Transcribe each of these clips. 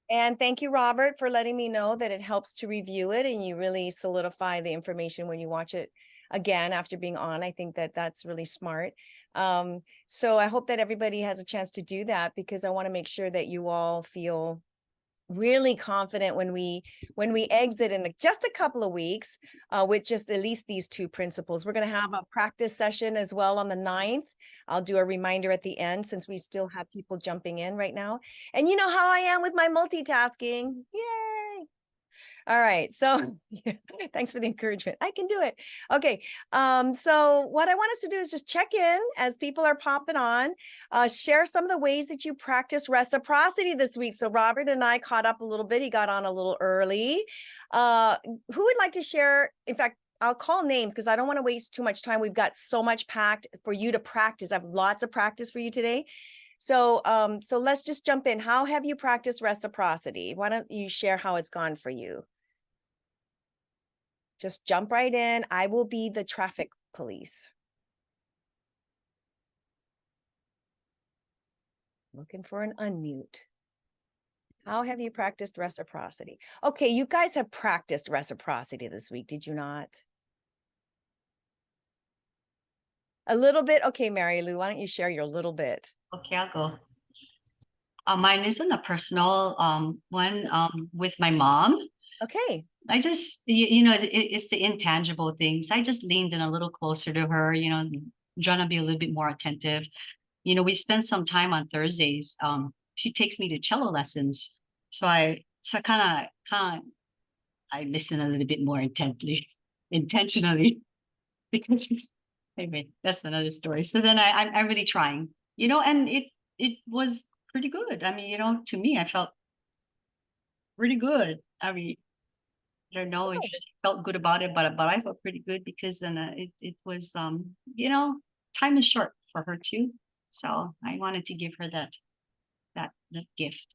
And thank you, Robert, for letting me know that it helps to review it and you really solidify the information when you watch it again after being on. I think that that's really smart. So I hope that everybody has a chance to do that because I want to make sure that you all feel really confident when we exit in just a couple of weeks with just at least these two principles. We're going to have a practice session as well on the 9th. I'll do a reminder at the end since we still have people jumping in right now. And you know how I am with my multitasking. Yay. All right. So thanks for the encouragement. I can do it. Okay. So what I want us to do is just check in as people are popping on, share some of the ways that you practice reciprocity this week. So Robert and I caught up a little bit. He got on a little early. Who would like to share? In fact, I'll call names because I don't want to waste too much time. We've got so much packed for you to practice. I have lots of practice for you today. So, so let's just jump in. How have you practiced reciprocity? Why don't you share how it's gone for you? Just jump right in. I will be the traffic police. Looking for an unmute. How have you practiced reciprocity? Okay, you guys have practiced reciprocity this week, did you not? A little bit? Okay, Mary Lou, why don't you share your little bit? Okay, I'll go. Mine isn't a personal one with my mom. Okay. I just, it's the intangible things. I just leaned in a little closer to her, trying to be a little bit more attentive. We spend some time on Thursdays. She takes me to cello lessons. So I listen a little bit more intently, intentionally, because anyway, that's another story. So then I'm really trying, and it was pretty good. I mean, to me, I felt pretty good. I mean, I don't know if she felt good about it, but I felt pretty good because then it was time is short for her too. So I wanted to give her that gift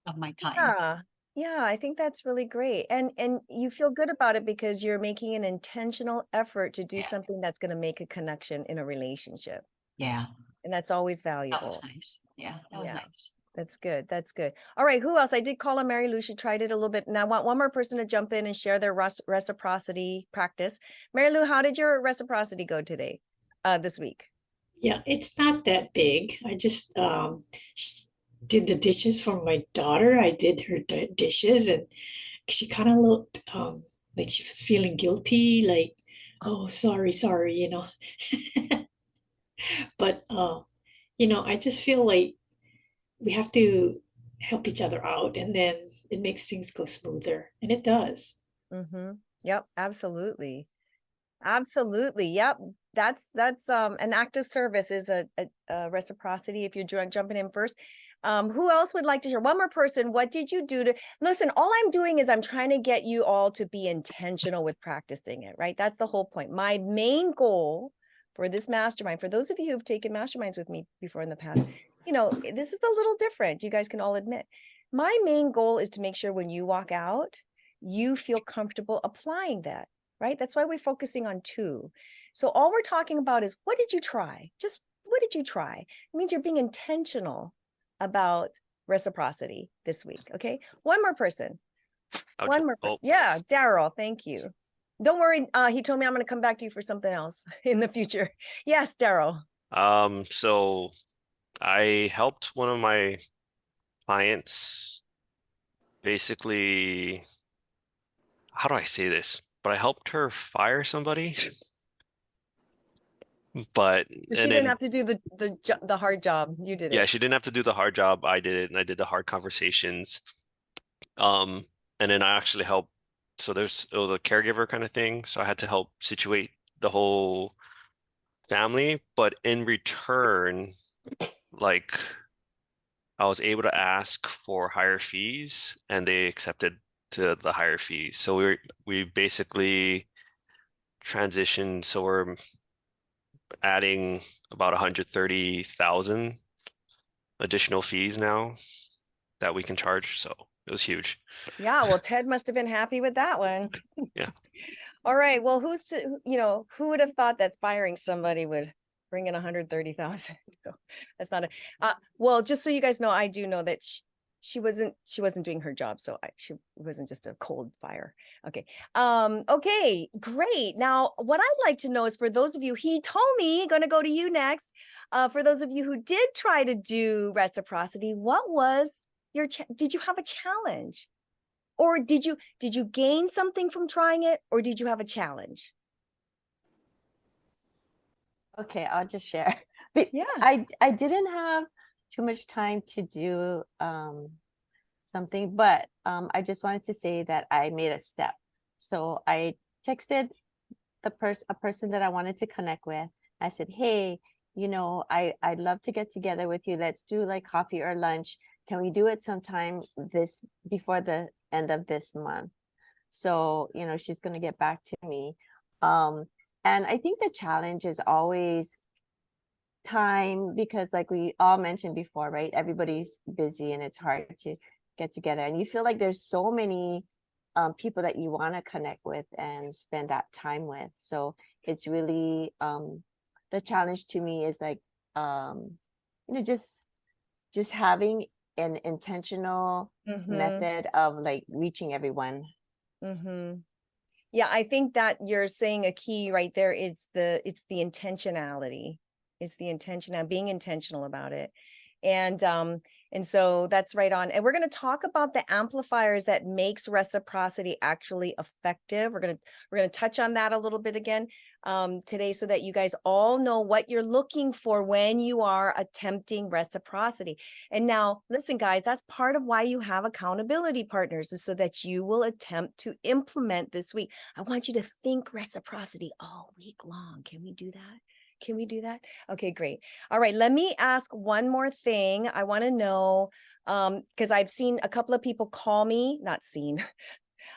of my time. Yeah. Yeah, I think that's really great. And you feel good about it because you're making an intentional effort to do Yeah. something that's going to make a connection in a relationship. Yeah. And that's always That was valuable. nice. Yeah, that was Yeah. nice. That's good. That's good. All right. Who else? I did call on Mary Lou. She tried it a little bit. And I want one more person to jump in and share their reciprocity practice. Mary Lou, how did your reciprocity go today, this week? Yeah, it's not that big. I just did the dishes for my daughter. I did her dishes, and she kind of looked like she was feeling guilty, like, oh, sorry, sorry, But I just feel like we have to help each other out, and then it makes things go smoother, and it does. Mm-hmm. Yep. Absolutely. Absolutely. Yep. That's an act of service is a reciprocity if you're jumping in first. Who else would like to share? One more person. What did you do to listen? All I'm doing is I'm trying to get you all to be intentional with practicing it, right? That's the whole point. My main goal for this mastermind, for those of you who've taken masterminds with me before in the past, this is a little different. You guys can all admit. My main goal is to make sure when you walk out, you feel comfortable applying that, right? That's why we're focusing on two. So all we're talking about is what did you try? Just what did you try? It means you're being intentional about reciprocity this week. Okay. One more person. One more. Oh, Yeah. Daryl. Thank you. Don't worry. He told me I'm going to come back to you for something else in the future. Yes, Daryl. so I helped one of my clients basically, how do I say this? But I helped her fire somebody. But So she didn't have to do the hard job. You did yeah, it. she didn't have to do the hard job. I did it, and I did the hard conversations. Um, and then I actually helped. So it was a caregiver kind of thing. So I had to help situate the whole family, but in return, like I was able to ask for higher fees and they accepted to the higher fees. So we basically transitioned. So we're adding about 130,000 additional fees now that we can charge. So it was huge. Yeah. Well, Ted must have been happy with that one. Yeah. All right. Well, who would have thought that firing somebody would bring in 130,000? That's not well, just so you guys know, I do know that she wasn't doing her job, so she wasn't just a cold fire. Okay. Okay, great. Now, what I'd like to know is, for those of you, he told me, going to go to you next. For those of you who did try to do reciprocity, what was your did you have a challenge? Or did you gain something from trying it, or did you have a challenge? Okay, I'll just share. But Yeah. I didn't have too much time to do something, but I just wanted to say that I made a step. So I texted a person that I wanted to connect with. I said, hey, I'd love to get together with you. Let's do like coffee or lunch. Can we do it sometime before the end of this month? So, she's going to get back to me. And I think the challenge is always time, because like we all mentioned before, right? Everybody's busy and it's hard to get together. And you feel like there's so many people that you want to connect with and spend that time with. So it's really the challenge to me is like just having an intentional method of like reaching everyone. Yeah, I think that you're saying a key right there. It's the intentionality. It's the intention, being intentional about it. And so that's right on. And we're going to talk about the amplifiers that makes reciprocity actually effective. We're going to touch on that a little bit again today, so that you guys all know what you're looking for when you are attempting reciprocity. And now, listen, guys, that's part of why you have accountability partners, is so that you will attempt to implement this week. I want you to think reciprocity all week long. Can we do that? Can we do that? Okay, great. All right, let me ask one more thing. I want to know, because I've seen a couple of people call me, not seen.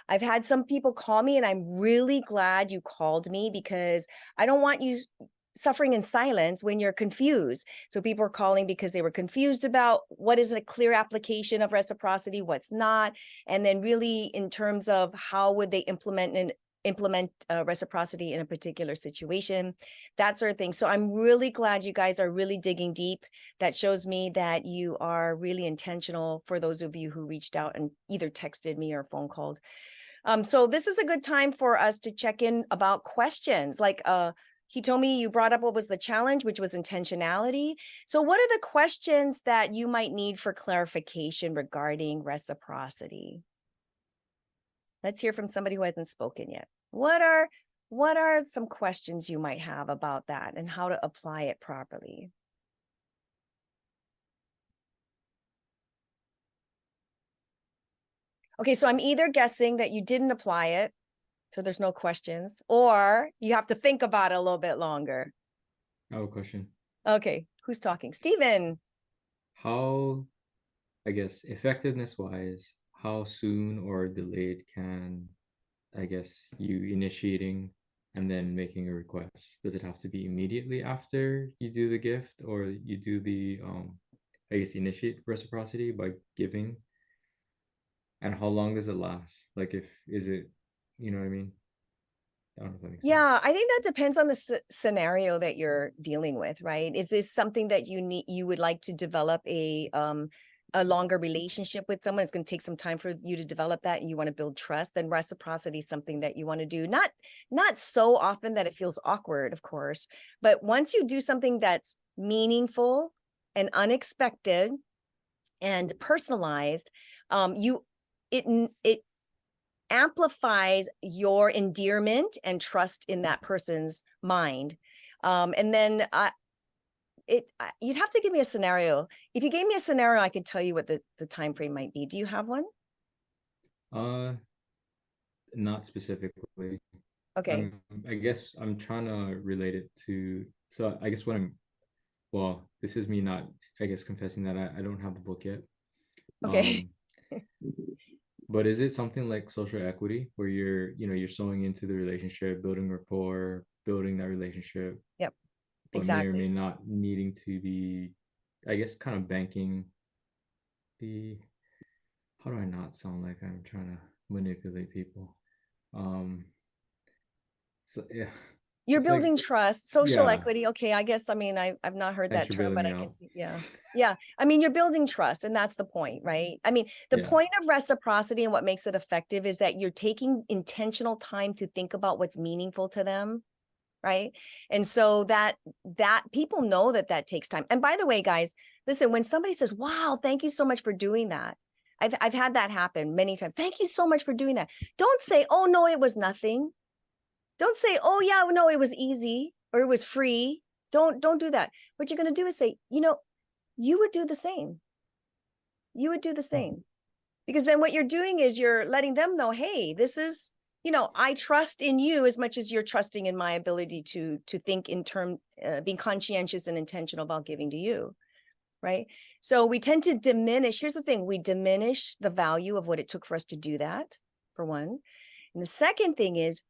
I've had some people call me, and I'm really glad you called me, because I don't want you suffering in silence when you're confused. So people are calling because they were confused about what is a clear application of reciprocity, what's not, and then really in terms of how would they implement reciprocity in a particular situation, that sort of thing. So I'm really glad you guys are really digging deep. That shows me that you are really intentional, for those of you who reached out and either texted me or phone called. So this is a good time for us to check in about questions. Like he told me you brought up what was the challenge, which was intentionality. So what are the questions that you might need for clarification regarding reciprocity? Let's hear from somebody who hasn't spoken yet. What are some questions you might have about that and how to apply it properly? Okay, so I'm either guessing that you didn't apply it, so there's no questions, or you have to think about it a little bit longer. I have a question. Okay, who's talking? Stephen. How, I guess, effectiveness wise, how soon or delayed can, I guess, you initiating and then making a request? Does it have to be immediately after you do the gift, or you do the, I guess, initiate reciprocity by giving? And how long does it last? Like, is it, you know what I mean? I don't know if that makes sense. Yeah, I think that depends on the scenario that you're dealing with, right? Is this something that you would like to develop a longer relationship with someone? It's going to take some time for you to develop that, and you want to build trust. Then reciprocity is something that you want to do, not so often that it feels awkward, of course, but once you do something that's meaningful and unexpected and personalized, it amplifies your endearment and trust in that person's mind. And then you'd have to give me a scenario. If you gave me a scenario, I could tell you what the time frame might be. Do you have one? Not specifically. Okay. I guess I'm trying to relate it to, so I guess well, this is me not, I guess, confessing that I don't have the book yet. Okay. But is it something like social equity, where you're sewing into the relationship, building rapport, building that relationship, Yep. but may or Exactly. may not needing to be, I guess, kind of banking how do I not sound like I'm trying to manipulate people? So yeah. You're It's like, building trust, social yeah, equity. Okay, I guess, I mean, I've not heard thanks that for term, bailing but me I can out. see, yeah. Yeah, I mean, you're building trust and that's the point, right? I mean, the Yeah. point of reciprocity and what makes it effective is that you're taking intentional time to think about what's meaningful to them, right? And so that people know that that takes time. And by the way, guys, listen, when somebody says, wow, thank you so much for doing that. I've had that happen many times. Thank you so much for doing that. Don't say, oh no, it was nothing. Don't say, oh yeah, no, it was easy or it was free. Don't do that. What you're going to do is say, you know, you would do the same. You would do the same. Because then what you're doing is you're letting them know, hey, this is, you know, I trust in you as much as you're trusting in my ability to think in term, being conscientious and intentional about giving to you, right? So we tend to diminish. Here's the thing: we diminish the value of what it took for us to do that, for one. And the second thing is,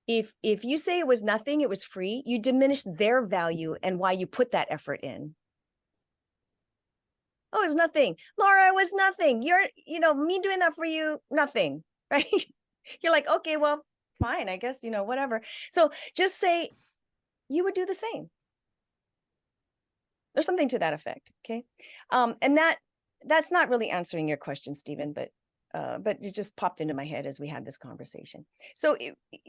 if you say it was nothing, it was free, you diminish their value and why you put that effort in. Oh, it's nothing. Laura, it was nothing. You're, you know, me doing that for you, nothing, right? You're like, okay, well, fine, I guess, you know, whatever. So just say you would do the same. There's something to that effect, okay? And that's not really answering your question, Stephen, but it just popped into my head as we had this conversation. So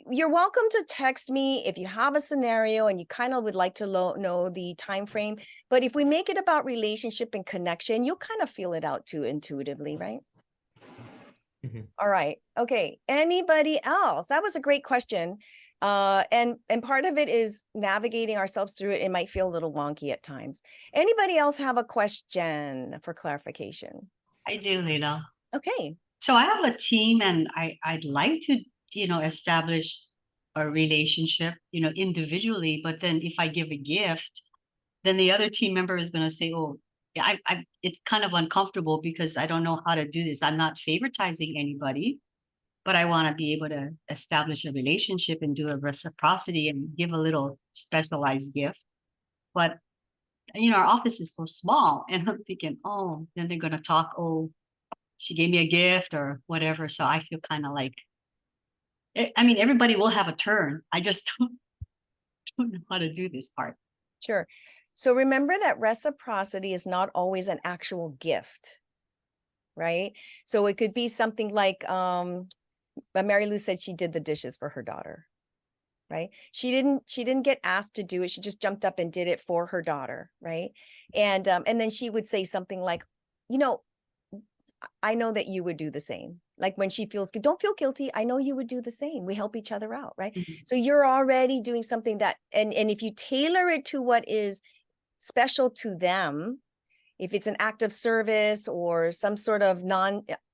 you're welcome to text me if you have a scenario and you kind of would like to know the time frame. But if we make it about relationship and connection, you'll kind of feel it out too intuitively, right? Mhm. All right. Okay. Anybody else? That was a great question. And part of it is navigating ourselves through it. It might feel a little wonky at times. Anybody else have a question for clarification? I do, Leila. Okay. So I have a team and I'd like to, establish a relationship, individually, but then if I give a gift, then the other team member is going to say, oh, yeah, it's kind of uncomfortable because I don't know how to do this. I'm not favoritizing anybody, but I want to be able to establish a relationship and do a reciprocity and give a little specialized gift. But, our office is so small and I'm thinking, oh, then they're going to talk, oh, she gave me a gift or whatever. So I feel kind of like, I mean, everybody will have a turn. I just don't know how to do this part. Sure. So remember that reciprocity is not always an actual gift, right? So it could be something like, Mary Lou said she did the dishes for her daughter, right? She didn't get asked to do it. She just jumped up and did it for her daughter, right? And then she would say something like, you know, I know that you would do the same. Like when she feels good, don't feel guilty. I know you would do the same. We help each other out, right? Mhm. So you're already doing something that, and if you tailor it to what is special to them, if it's an act of service or some sort of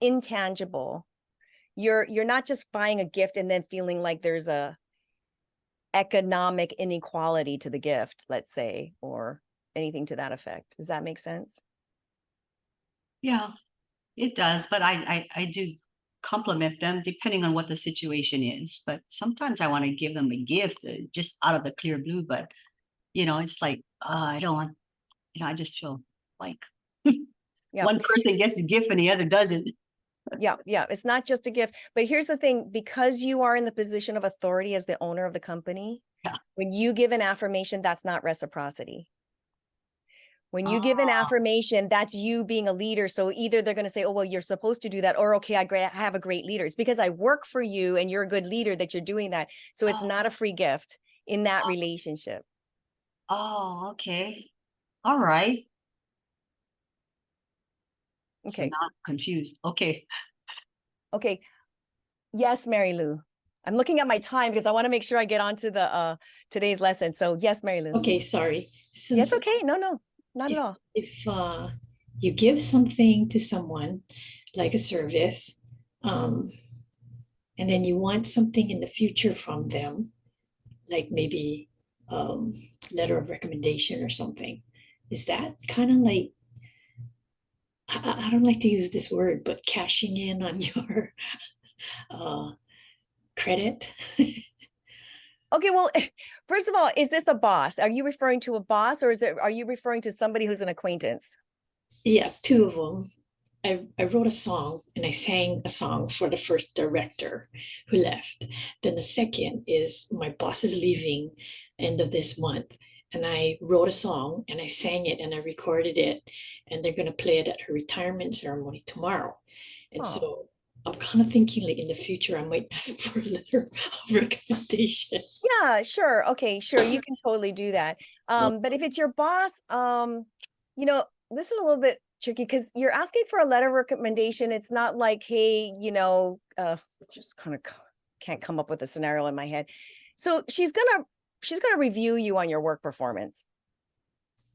intangible, you're not just buying a gift and then feeling like there's a economic inequality to the gift, let's say, or anything to that effect. Does that make sense? Yeah, it does. But I do compliment them depending on what the situation is. But sometimes I want to give them a gift just out of the clear blue. But, it's like, I don't want, I just feel like Yeah. one person gets a gift and the other doesn't. Yeah. It's not just a gift. But here's the thing, because you are in the position of authority as the owner of the company, Yeah. when you give an affirmation, that's not reciprocity. When you give an affirmation, that's you being a leader. So either they're going to say, oh, well, you're supposed to do that, or, okay, I have a great leader. It's because I work for you and you're a good leader that you're doing that. So it's not a free gift in that relationship. Oh, okay. All right. So Okay. now I'm confused. Okay. Okay. Yes, Mary Lou. I'm looking at my time because I want to make sure I get on to the today's lesson. So yes, Mary Lou. Okay, sorry. Yes, Since okay. No, not at if, all. if you give something to someone like a service, um, and then you want something in the future from them, like maybe letter of recommendation or something, is that kind of like, I don't like to use this word, but cashing in on your uh, credit? Okay, well, first of all, is this a boss? Are you referring to a boss, or are you referring to somebody who's an acquaintance? Yeah, two of them. I wrote a song and I sang a song for the first director who left. Then the second is my boss is leaving end of this month. And I wrote a song and I sang it and I recorded it. And they're going to play it at her retirement ceremony tomorrow. And Oh. so I'm kind of thinking like in the future, I might ask for a letter of recommendation. Yeah, sure. Okay, sure. You can totally do that. But if it's your boss, you know, this is a little bit tricky because you're asking for a letter of recommendation. It's not like, hey, you know, just kind of can't come up with a scenario in my head. So she's gonna review you on your work performance,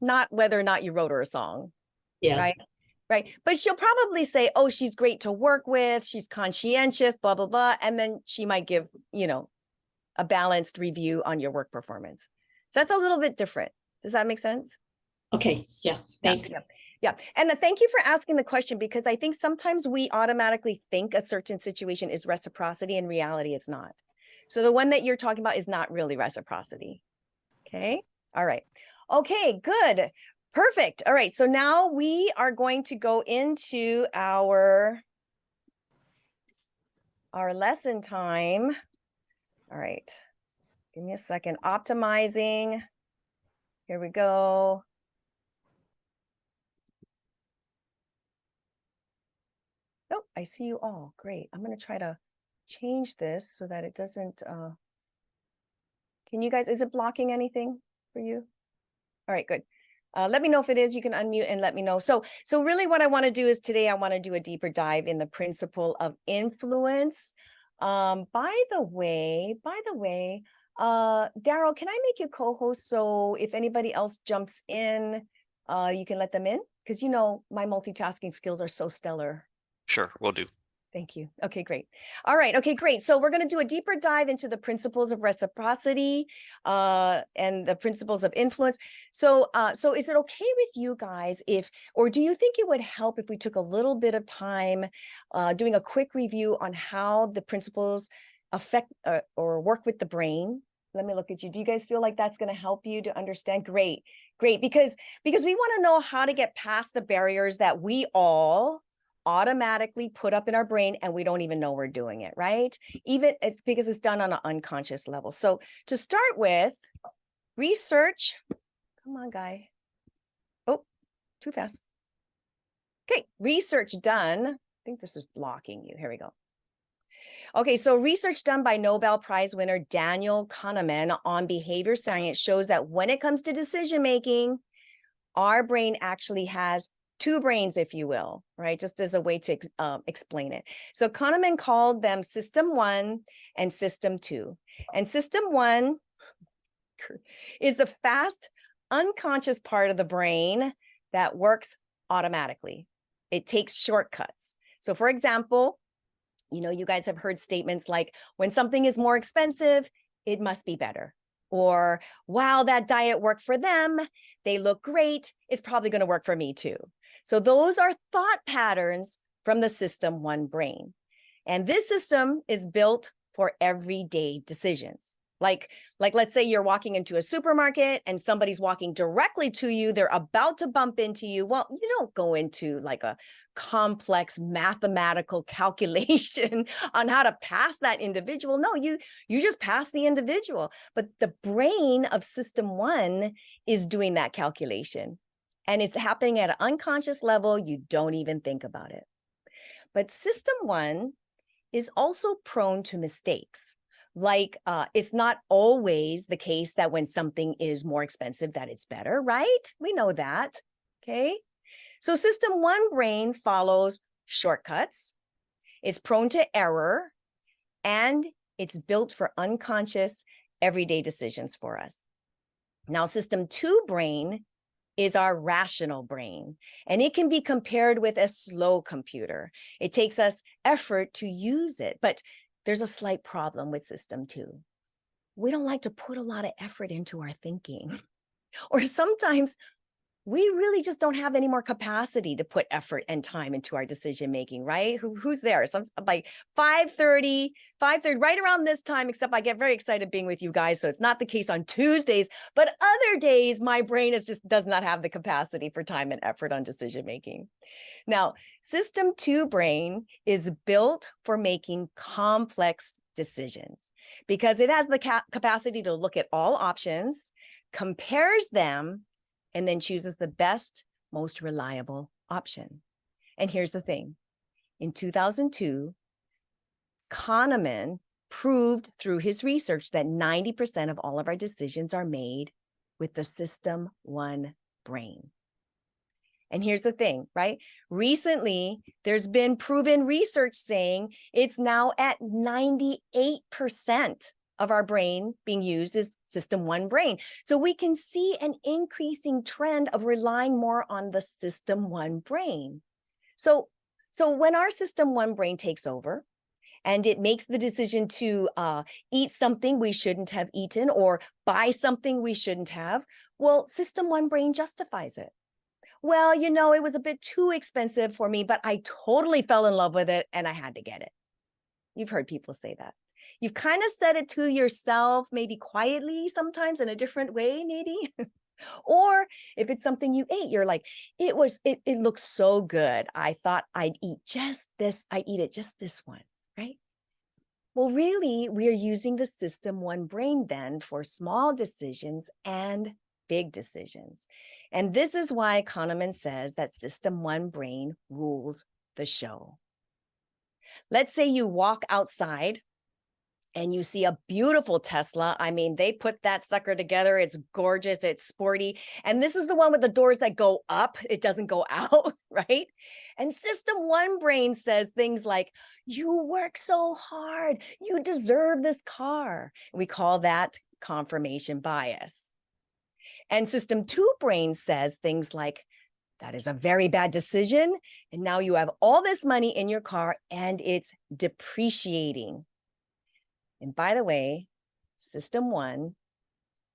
not whether or not you wrote her a song, Yeah. right? Right. But she'll probably say, oh, she's great to work with, she's conscientious, blah, blah, blah. And then she might give, you know, a balanced review on your work performance. So that's a little bit different. Does that make sense? Okay. Yeah. Thanks. Yeah. And thank you for asking the question, because I think sometimes we automatically think a certain situation is reciprocity. In reality, it's not. So the one that you're talking about is not really reciprocity. Okay. All right. Okay, good. Perfect. All right. So now we are going to go into our lesson time. All right. Give me a second. Optimizing. Here we go. Oh, I see you all. Great. I'm going to try to change this so that it doesn't, can you guys, is it blocking anything for you? All right, good. Let me know if it is. You can unmute and let me know. So really what I want to do is today, I want to do a deeper dive in the principle of influence. By the way, Daryl, can I make you co-host? So if anybody else jumps in, you can let them in, because you know, my multitasking skills are so stellar. Sure, we'll do. Thank you. Okay, great. All right. Okay, great. So we're going to do a deeper dive into the principles of reciprocity and the principles of influence. So is it okay with you guys or do you think it would help if we took a little bit of time doing a quick review on how the principles affect or work with the brain? Let me look at you. Do you guys feel like that's going to help you to understand? Great, because we want to know how to get past the barriers that we all automatically put up in our brain and we don't even know we're doing it, right? Even it's because it's done on an unconscious level. So to start with, research, come on, guy. Oh, too fast. Okay, research done. I think this is blocking you. Here we go. Okay, so research done by Nobel Prize winner Daniel Kahneman on behavior science shows that when it comes to decision making, our brain actually has two brains, if you will, right? Just as a way to explain it. So Kahneman called them System 1 and System 2. And System 1 is the fast, unconscious part of the brain that works automatically. It takes shortcuts. So for example, you know, you guys have heard statements like, when something is more expensive, it must be better. Or, wow, that diet worked for them. They look great. It's probably going to work for me too. So those are thought patterns from the System 1 brain. And this system is built for everyday decisions. Like let's say you're walking into a supermarket and somebody's walking directly to you. They're about to bump into you. Well, you don't go into like a complex mathematical calculation on how to pass that individual. No, you just pass the individual. But the brain of System 1 is doing that calculation. And it's happening at an unconscious level. You don't even think about it. But System 1 is also prone to mistakes. Like it's not always the case that when something is more expensive that it's better, right? We know that, okay? So System 1 brain follows shortcuts. It's prone to error, and it's built for unconscious everyday decisions for us. Now, System 2 brain is our rational brain, and it can be compared with a slow computer. It takes us effort to use it, but there's a slight problem with System 2. We don't like to put a lot of effort into our thinking, or sometimes we really just don't have any more capacity to put effort and time into our decision making, right? Who's there? Some like 5:30, right around this time, except I get very excited being with you guys. So it's not the case on Tuesdays, but other days, my brain does not have the capacity for time and effort on decision making. Now, System 2 brain is built for making complex decisions. because it has the capacity to look at all options, compares them, and then chooses the best, most reliable option. And here's the thing. In 2002, Kahneman proved through his research that 90% of all of our decisions are made with the System 1 brain. And here's the thing, right? Recently, there's been proven research saying it's now at 98% of our brain being used as System 1 brain. So we can see an increasing trend of relying more on the System 1 brain. So when our System 1 brain takes over, and it makes the decision to eat something we shouldn't have eaten or buy something we shouldn't have, well, System 1 brain justifies it. Well, you know, it was a bit too expensive for me, but I totally fell in love with it and I had to get it. You've heard people say that. You've kind of said it to yourself, maybe quietly, sometimes in a different way, maybe. Or if it's something you ate, you're like, it looks so good. I thought I'd eat just this. I'd eat it just this one, right? Well, really, we are using the System 1 brain then for small decisions and big decisions. And this is why Kahneman says that System 1 brain rules the show. Let's say you walk outside and you see a beautiful Tesla. I mean, they put that sucker together. It's gorgeous. It's sporty. And this is the one with the doors that go up. It doesn't go out, right? And System 1 brain says things like, you work so hard. You deserve this car. We call that confirmation bias. And System 2 brain says things like, that is a very bad decision. And now you have all this money in your car and it's depreciating. And by the way, System 1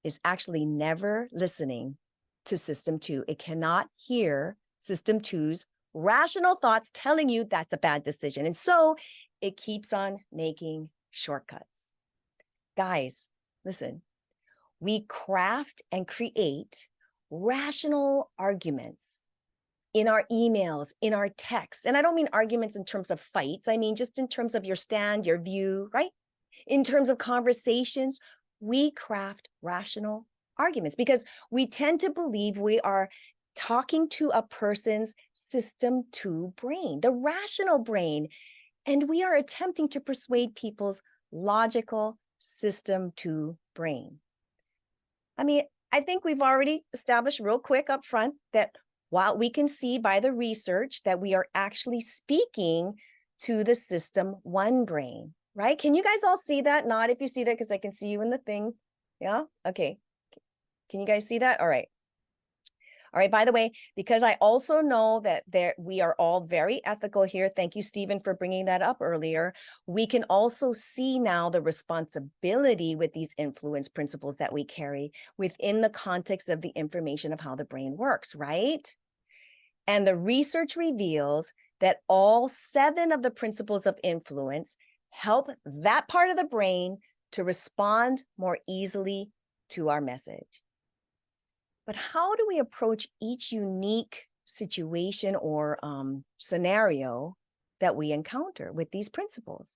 is actually never listening to System 2. It cannot hear System 2's rational thoughts telling you that's a bad decision. And so it keeps on making shortcuts. Guys, listen, we craft and create rational arguments in our emails, in our texts. And I don't mean arguments in terms of fights. I mean, just in terms of your stand, your view, right? In terms of conversations, we craft rational arguments because we tend to believe we are talking to a person's System 2 brain, the rational brain, and we are attempting to persuade people's logical System 2 brain. I mean, I think we've already established real quick up front that while we can see by the research that we are actually speaking to the System 1 brain, right? Can you guys all see that? Nod if you see that, because I can see you in the thing. Yeah, okay. Can you guys see that? All right. All right, by the way, because I also know that we are all very ethical here. Thank you, Stephen, for bringing that up earlier. We can also see now the responsibility with these influence principles that we carry within the context of the information of how the brain works, right? And the research reveals that all 7 of the principles of influence help that part of the brain to respond more easily to our message. But how do we approach each unique situation or scenario that we encounter with these principles?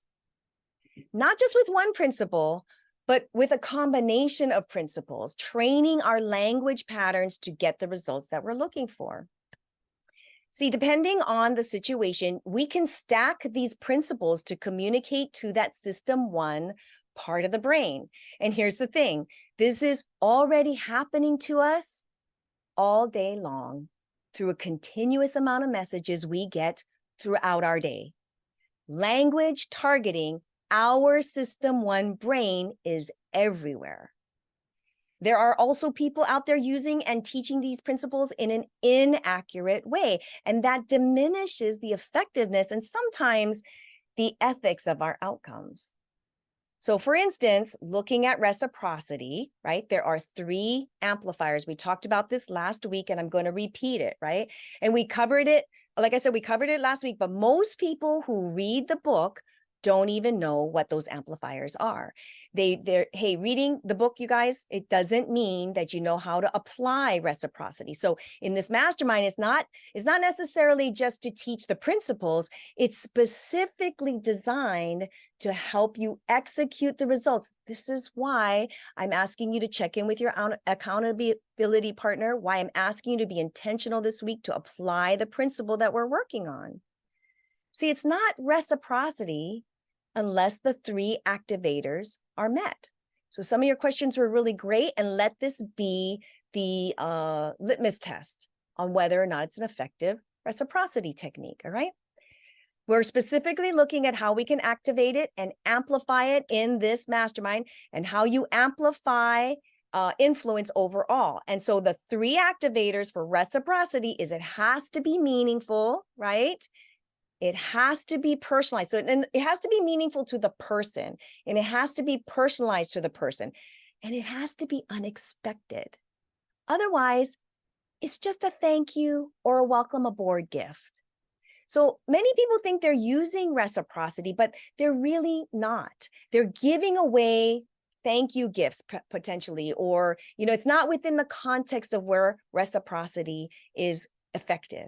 Not just with one principle, but with a combination of principles, training our language patterns to get the results that we're looking for. See, depending on the situation, we can stack these principles to communicate to that System 1 part of the brain. And here's the thing, this is already happening to us all day long through a continuous amount of messages we get throughout our day. Language targeting our System 1 brain is everywhere. There are also people out there using and teaching these principles in an inaccurate way, and that diminishes the effectiveness and sometimes the ethics of our outcomes. So for instance, looking at reciprocity, right? There are 3 amplifiers. We talked about this last week and I'm going to repeat it, right? And we covered it, like I said, we covered it last week, but most people who read the book don't even know what those amplifiers are. Hey, reading the book, you guys, it doesn't mean that you know how to apply reciprocity. So in this mastermind, it's not necessarily just to teach the principles. It's specifically designed to help you execute the results. This is why I'm asking you to check in with your accountability partner, why I'm asking you to be intentional this week to apply the principle that we're working on. See, it's not reciprocity unless the 3 activators are met. So some of your questions were really great, and let this be the litmus test on whether or not it's an effective reciprocity technique, all right? We're specifically looking at how we can activate it and amplify it in this mastermind, and how you amplify influence overall. And so the 3 activators for reciprocity is it has to be meaningful, right? It has to be personalized. So and it has to be meaningful to the person, and it has to be personalized to the person, and it has to be unexpected. Otherwise, it's just a thank you or a welcome aboard gift. So many people think they're using reciprocity, but they're really not. They're giving away thank you gifts potentially, or, it's not within the context of where reciprocity is effective.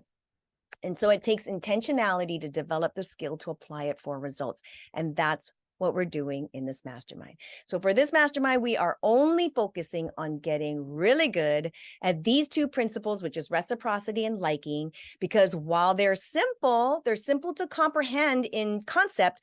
And so it takes intentionality to develop the skill to apply it for results. And that's what we're doing in this mastermind. So for this mastermind, we are only focusing on getting really good at these 2 principles, which is reciprocity and liking, because while they're simple to comprehend in concept,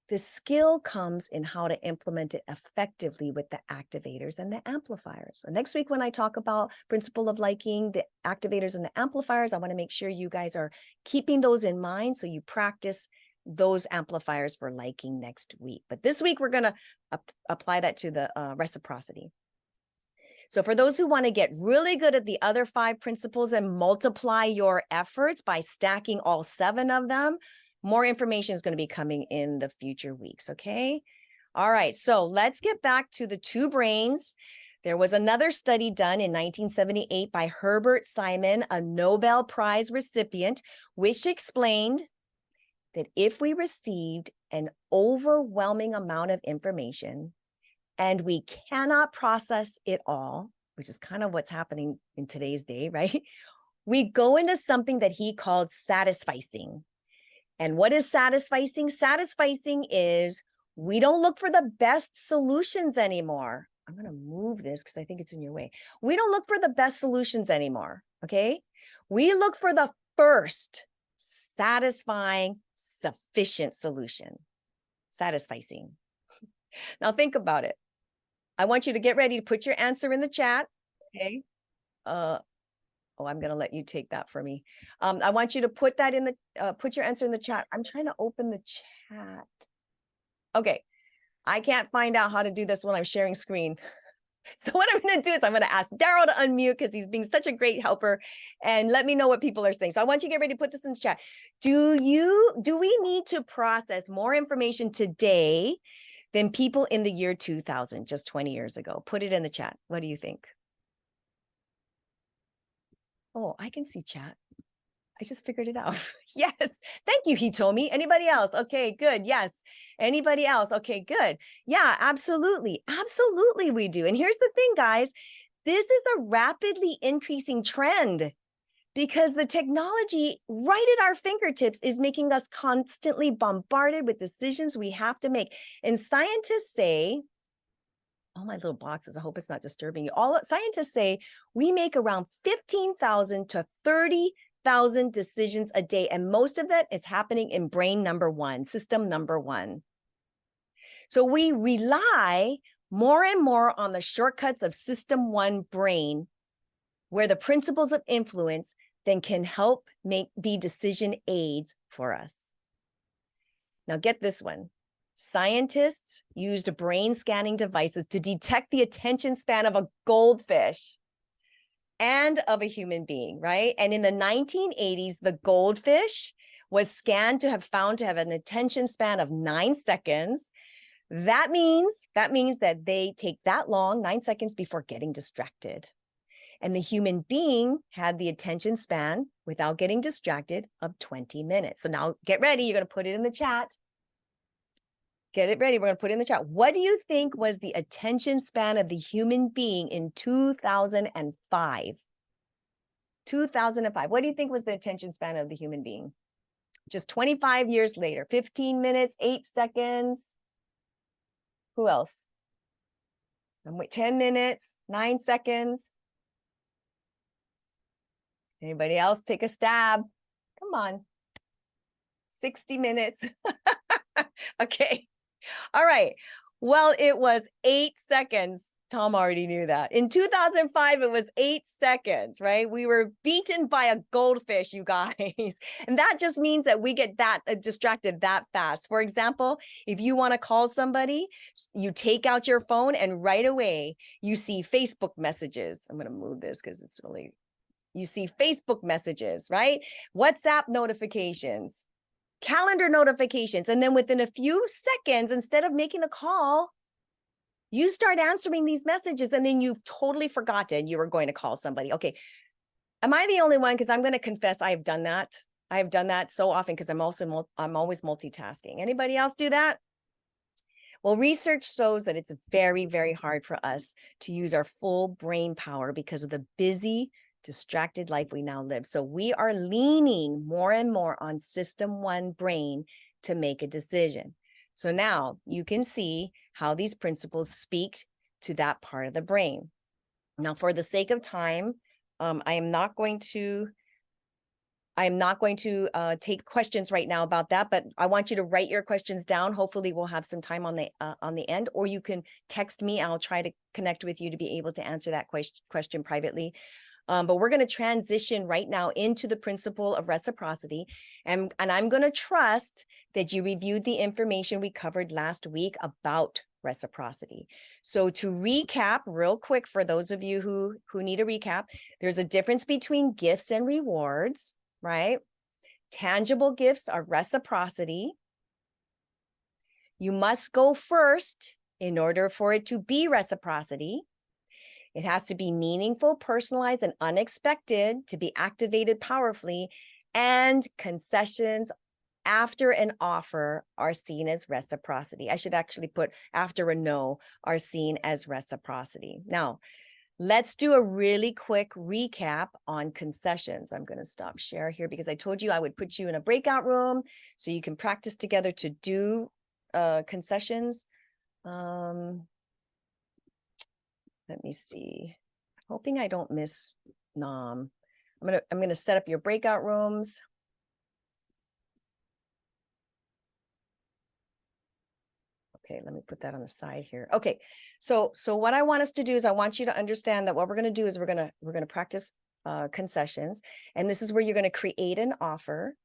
the skill comes in how to implement it effectively with the activators and the amplifiers. So next week, when I talk about principle of liking, the activators and the amplifiers, I want to make sure you guys are keeping those in mind so you practice those amplifiers for liking next week. But this week, we're going to apply that to the reciprocity. So for those who want to get really good at the other 5 principles and multiply your efforts by stacking all 7 of them, more information is going to be coming in the future weeks, okay? All right, so let's get back to the 2 brains. There was another study done in 1978 by Herbert Simon, a Nobel Prize recipient, which explained that if we received an overwhelming amount of information and we cannot process it all, which is kind of what's happening in today's day, right? We go into something that he called satisficing. And what is satisficing? Satisficing is we don't look for the best solutions anymore. I'm going to move this because I think it's in your way. We don't look for the best solutions anymore, okay? We look for the first satisfying, sufficient solution. Satisficing. Now think about it. I want you to get ready to put your answer in the chat, okay? I'm going to let you take that for me. I want you to put that in the, put your answer in the chat. I'm trying to open the chat. Okay. I can't find out how to do this when I'm sharing screen. So what I'm going to do is I'm going to ask Daryl to unmute because he's being such a great helper, and let me know what people are saying. So I want you to get ready to put this in the chat. Do we need to process more information today than people in the year 2000, just 20 years ago? Put it in the chat. What do you think? Oh, I can see chat. I just figured it out. Yes. Thank you, Hitomi. Anybody else? Okay, good. Yes. Anybody else? Okay, good. Yeah, absolutely. Absolutely we do. And here's the thing, guys. This is a rapidly increasing trend because the technology right at our fingertips is making us constantly bombarded with decisions we have to make. And scientists say, all my little boxes, I hope it's not disturbing you. All scientists say we make around 15,000 to 30,000 decisions a day. And most of that is happening in brain number 1, system number 1. So we rely more and more on the shortcuts of system 1 brain, where the principles of influence then can help be decision aids for us. Now get this one. Scientists used brain scanning devices to detect the attention span of a goldfish and of a human being, right? And in the 1980s, the goldfish was scanned to have found to have an attention span of 9 seconds. That means that they take that long, 9 seconds, before getting distracted. And the human being had the attention span without getting distracted of 20 minutes. So now get ready. You're going to put it in the chat. Get it ready. We're going to put it in the chat. What do you think was the attention span of the human being in 2005? 2005. What do you think was the attention span of the human being? Just 25 years later, 15 minutes, 8 seconds. Who else? 10 minutes, 9 seconds. Anybody else take a stab? Come on. 60 minutes. Okay. All right. Well, it was 8 seconds. Tom already knew that. In 2005, it was 8 seconds, right? We were beaten by a goldfish, you guys. And that just means that we get that distracted that fast. For example, if you want to call somebody, you take out your phone and right away you see Facebook messages. I'm going to move this because it's really, you see Facebook messages, right? WhatsApp notifications, calendar notifications. And then within a few seconds, instead of making the call, you start answering these messages and then you've totally forgotten you were going to call somebody. Okay. Am I the only one? Because I'm going to confess I have done that. I have done that so often because I'm always multitasking. Anybody else do that? Well, research shows that it's very, very hard for us to use our full brain power because of the busy, distracted life we now live. So we are leaning more and more on system 1 brain to make a decision. So now you can see how these principles speak to that part of the brain. Now, for the sake of time, I am not going to take questions right now about that, but I want you to write your questions down. Hopefully we'll have some time on the end, or you can text me. I'll try to connect with you to be able to answer that question privately. But we're going to transition right now into the principle of reciprocity. And I'm going to trust that you reviewed the information we covered last week about reciprocity. So to recap real quick, for those of you who need a recap, there's a difference between gifts and rewards, right? Tangible gifts are reciprocity. You must go first in order for it to be reciprocity. It has to be meaningful, personalized, and unexpected to be activated powerfully. And concessions after an offer are seen as reciprocity. I should actually put after a no are seen as reciprocity. Now, let's do a really quick recap on concessions. I'm going to stop share here because I told you I would put you in a breakout room so you can practice together to do concessions. Let me see. Hoping I don't miss Nam. I'm gonna set up your breakout rooms. Okay, let me put that on the side here. Okay, so what I want us to do is I want you to understand that what we're gonna do is we're gonna practice concessions, and this is where you're gonna create an offer.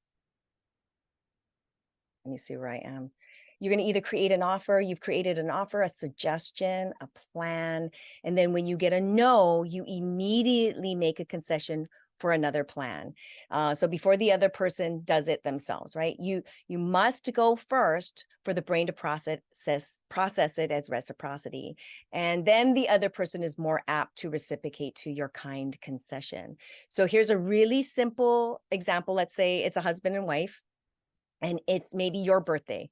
Let me see where I am. You're going to either create an offer, you've created an offer, a suggestion, a plan, and then when you get a no, you immediately make a concession for another plan. So before the other person does it themselves, right? You must go first for the brain to process it as reciprocity. And then the other person is more apt to reciprocate to your kind concession. So here's a really simple example. Let's say it's a husband and wife, and it's maybe your birthday.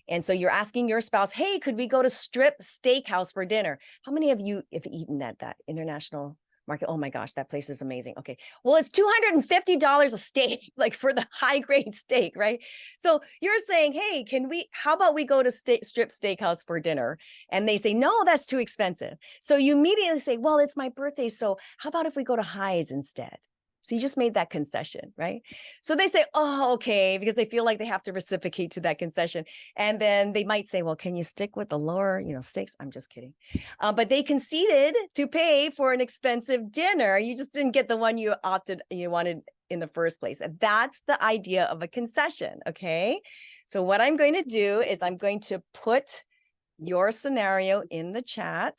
And so you're asking your spouse, hey, could we go to Strip Steakhouse for dinner? How many of you have eaten at that international market? Oh my gosh, that place is amazing. Okay. Well, it's $250 a steak, like for the high grade steak, right? So you're saying, hey, how about we go to Strip Steakhouse for dinner? And they say, no, that's too expensive. So you immediately say, well, it's my birthday. So how about if we go to Hyde's instead? So you just made that concession, right? So they say, oh, okay, because they feel like they have to reciprocate to that concession. And then they might say, well, can you stick with the lower, steaks? I'm just kidding. But they conceded to pay for an expensive dinner. You just didn't get the one you wanted in the first place. And that's the idea of a concession, okay? So what I'm going to do is I'm going to put your scenario in the chat.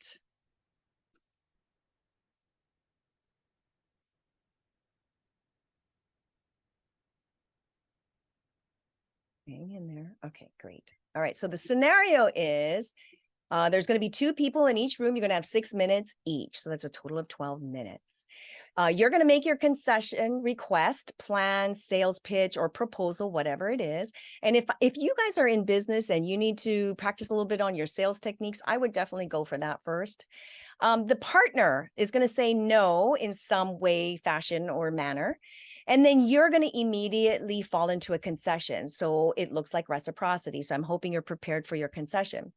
Hang in there. Okay, great. All right. So the scenario is There's going to be 2 people in each room. You're going to have 6 minutes each. So that's a total of 12 minutes. You're going to make your concession request, plan, sales pitch, or proposal, whatever it is. And if you guys are in business and you need to practice a little bit on your sales techniques, I would definitely go for that first. The partner is going to say no in some way, fashion, or manner. And then you're going to immediately fall into a concession. So it looks like reciprocity. So I'm hoping you're prepared for your concession.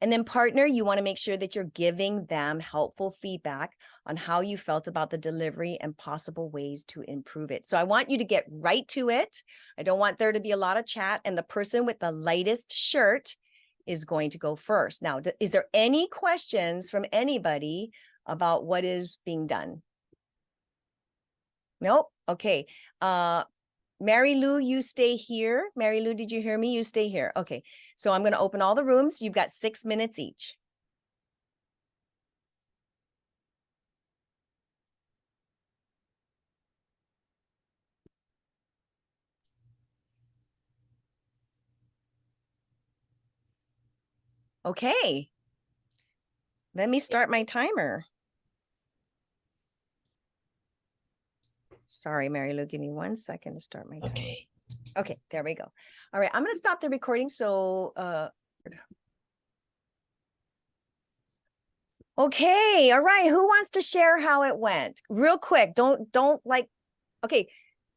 And then partner, you want to make sure that you're giving them helpful feedback on how you felt about the delivery and possible ways to improve it. So I want you to get right to it. I don't want there to be a lot of chat, and the person with the lightest shirt is going to go first. Now, is there any questions from anybody about what is being done? Nope. Okay. Mary Lou, you stay here. Mary Lou, did you hear me? You stay here. Okay. So I'm going to open all the rooms. You've got 6 minutes each. Okay. Let me start my timer. Sorry, Mary Lou, give me 1 second to start my timer. Okay. Okay, there we go. All right, I'm going to stop the recording. So, okay, all right. Who wants to share how it went? Real quick. Don't like, okay.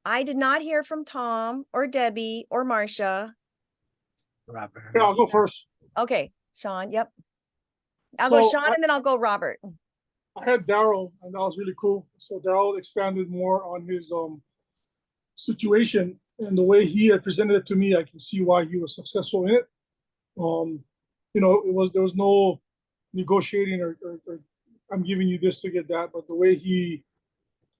I did not hear from Tom or Debbie or Marcia. Robert. Yeah, I'll go first. Okay, Sean. Yep. I'll go Sean and then I'll go Robert. I had Daryl, and that was really cool. So Daryl expanded more on his situation, and the way he had presented it to me, I can see why he was successful in it. There was no negotiating or I'm giving you this to get that, but the way he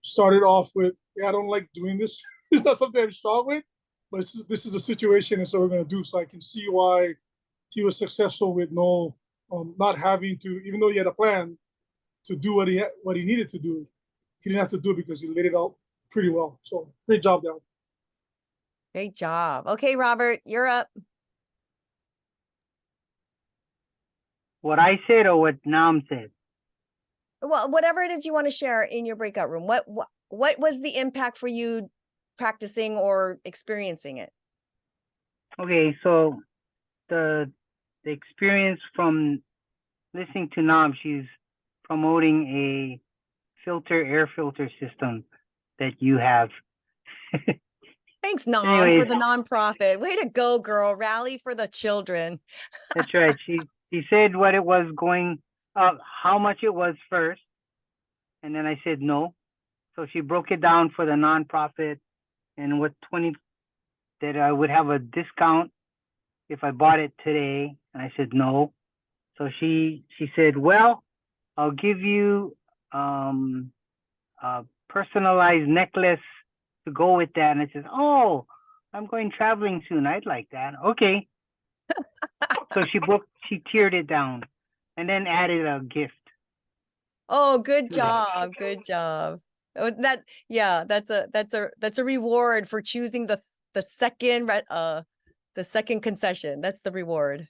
started off with, yeah, I don't like doing this. It's not something I'm strong with, but this is a situation, and so we're gonna do. So I can see why he was successful with no, not having to, even though he had a plan to do what he needed to do, he didn't have to do it because he laid it out pretty well. So great job, Daryl. Great job. Okay, Robert, you're up. What I said or what Nam said? Well, whatever it is you want to share in your breakout room. What was the impact for you practicing or experiencing it? Okay, so the experience from listening to Nam, she's promoting a air filter system that you have. Thanks, Nom, for Anyways. the nonprofit. Way to go, girl. Rally for the children. That's right. She said what it was going, how much it was first. And then I said no. So she broke it down for the nonprofit and what 20, that I would have a discount if I bought it today. And I said no. So she said, well, I'll give you a personalized necklace to go with that. And I said, oh, I'm going traveling soon. I'd like that. Okay. So she tiered it down and then added a gift. Oh, good job. Good job. That's a reward for choosing the second concession. That's the reward.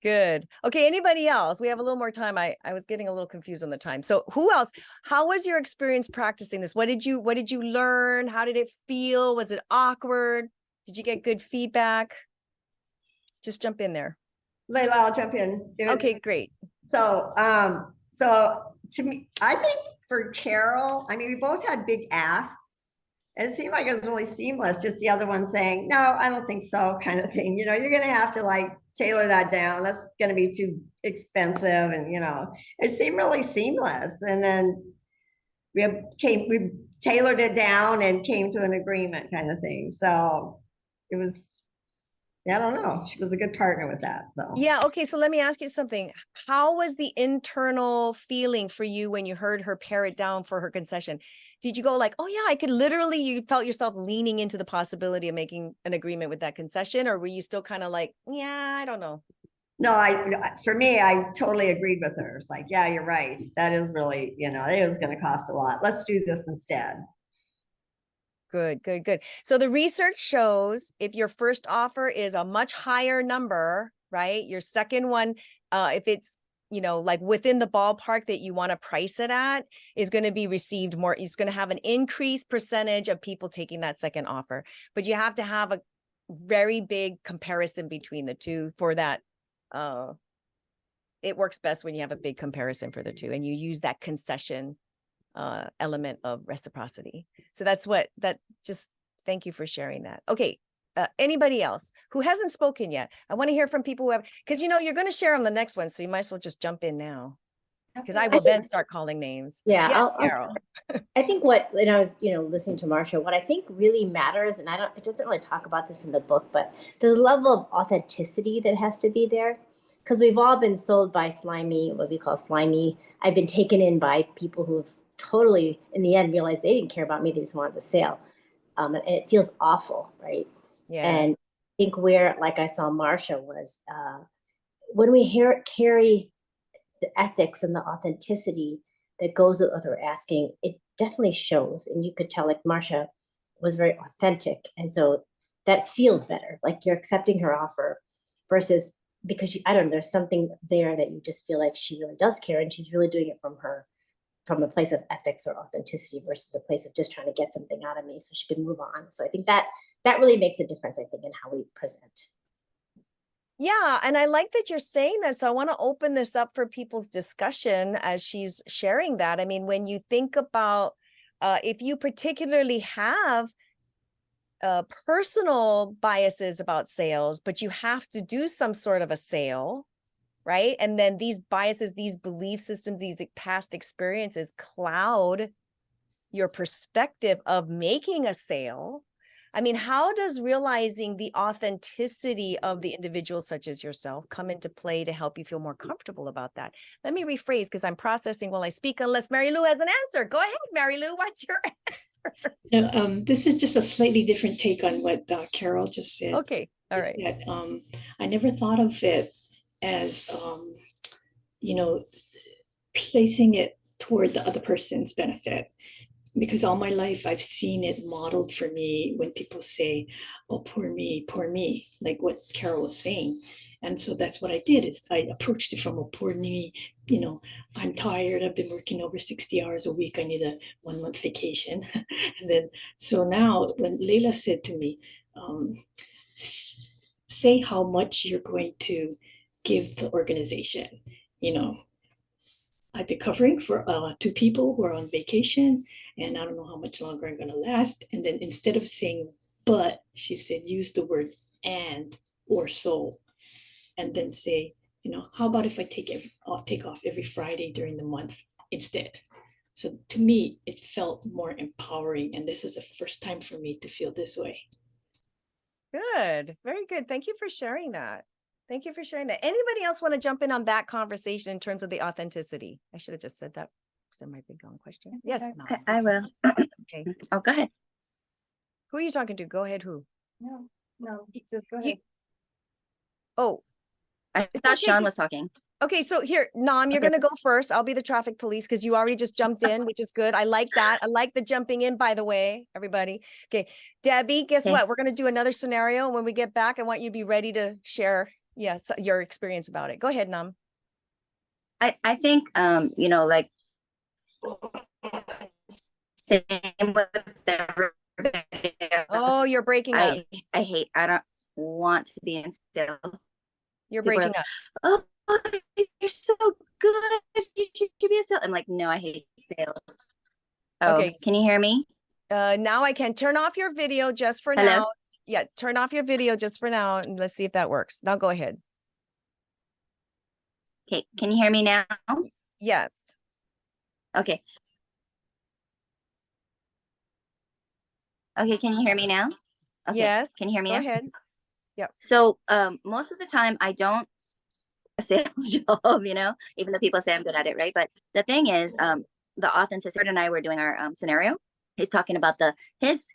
Good. Okay, anybody else? We have a little more time. I was getting a little confused on the time. So who else? How was your experience practicing this? What did you learn? How did it feel? Was it awkward? Did you get good feedback? Just jump in there. Layla, I'll jump in. Okay, great. So to me, I think for Carol, I mean, we both had big asks. And it seemed like it was really seamless. Just the other one saying, no, I don't think so, kind of thing. You're going to have to like tailor that down. That's going to be too expensive. And, it seemed really seamless. And then we tailored it down and came to an agreement kind of thing. So it was, I don't know. She was a good partner with that. So yeah. Okay. So let me ask you something. How was the internal feeling for you when you heard her pare it down for her concession? Did you go like, oh yeah, I could literally, you felt yourself leaning into the possibility of making an agreement with that concession? Or were you still kind of like, yeah, I don't know? No, for me, I totally agreed with her. It's like, yeah, you're right. That is really, it is going to cost a lot. Let's do this instead. Good, good, good. So the research shows if your first offer is a much higher number, right? Your second one, if it's, you know, like within the ballpark that you want to price it at, is going to be received more. It's going to have an increased percentage of people taking that second offer. But you have to have a very big comparison between the two for that. It works best when you have a big comparison for the two and you use that concession element of reciprocity. So that's what just thank you for sharing that. Okay. Anybody else who hasn't spoken yet? I want to hear from people who have, because you know, you're going to share on the next one. So you might as well just jump in now because I will then start calling names. Yeah, Yes, Carol. I think when I was, listening to Marsha, what I think really matters, and it doesn't really talk about this in the book, but there's a level of authenticity that has to be there. Because we've all been sold by what we call slimy. I've been taken in by people who have totally, in the end, realized they didn't care about me. They just wanted the sale. And it feels awful, right? Yeah. And I think where, like I saw Marsha, was when we carry the ethics and the authenticity that goes with what we're asking, it definitely shows. And you could tell, like, Marsha was very authentic. And so that feels better. Like you're accepting her offer versus because I don't know, there's something there that you just feel like she really does care and she's really doing it from a place of ethics or authenticity versus a place of just trying to get something out of me so she can move on. So I think that really makes a difference, I think, in how we present. Yeah. And I like that you're saying that. So I want to open this up for people's discussion as she's sharing that. I mean, when you think about if you particularly have personal biases about sales, but you have to do some sort of a sale, right? And then these biases, these belief systems, these past experiences cloud your perspective of making a sale. I mean, how does realizing the authenticity of the individual such as yourself come into play to help you feel more comfortable about that? Let me rephrase because I'm processing while I speak, unless Mary Lou has an answer. Go ahead, Mary Lou, what's your answer? This is just a slightly different take on what Carol just said. Okay, all right. That, I never thought of it as, placing it toward the other person's benefit. Because all my life I've seen it modeled for me when people say, oh, poor me, like what Carol was saying. And so that's what I did is I approached it from a poor me, I'm tired. I've been working over 60 hours a week. I need a 1 month vacation. And then, so now when Leila said to me, say how much you're going to give the organization, I've been covering for 2 people who are on vacation, and I don't know how much longer I'm going to last. And then instead of saying, but, she said, use the word and or so. And then say, how about if I'll take off every Friday during the month instead? So to me, it felt more empowering. And this is the first time for me to feel this way. Good. Very good. Thank you for sharing that. Thank you for sharing that. Anybody else want to jump in on that conversation in terms of the authenticity? I should have just said that. That might be a long question. Yes. I will. Okay. Oh, go ahead. Who are you talking to? Go ahead. Who? No, just go ahead. Oh, I it's thought okay, Sean just- was talking. okay. So here, Nam, you're Okay. going to go first. I'll be the traffic police because you already just jumped in, which is good. I like that. I like the jumping in, by the way, everybody. Okay. Debbie, guess Okay. what? We're going to do another scenario. When we get back, I want you to be ready to share, yes, your experience about it. Go ahead, Nam. I think like same with everybody Oh, else. you're breaking up. I don't want to be in sales. You're People are breaking up. Oh, you're so good. You should be a sales. I'm like, no, I hate sales. Oh, Okay. can you hear me? Now I can turn off your video just for Hello? now. Yeah, turn off your video just for now, and let's see if that works. Now go ahead. Okay, can you hear me now? Yes. Okay. Okay, can you hear me now? Okay. Yes. Can you hear me Go now? ahead. So most of the time I don't a sales job, even though people say I'm good at it, right? But the thing is, the authenticity. Fred and I were doing our scenario. He's talking about his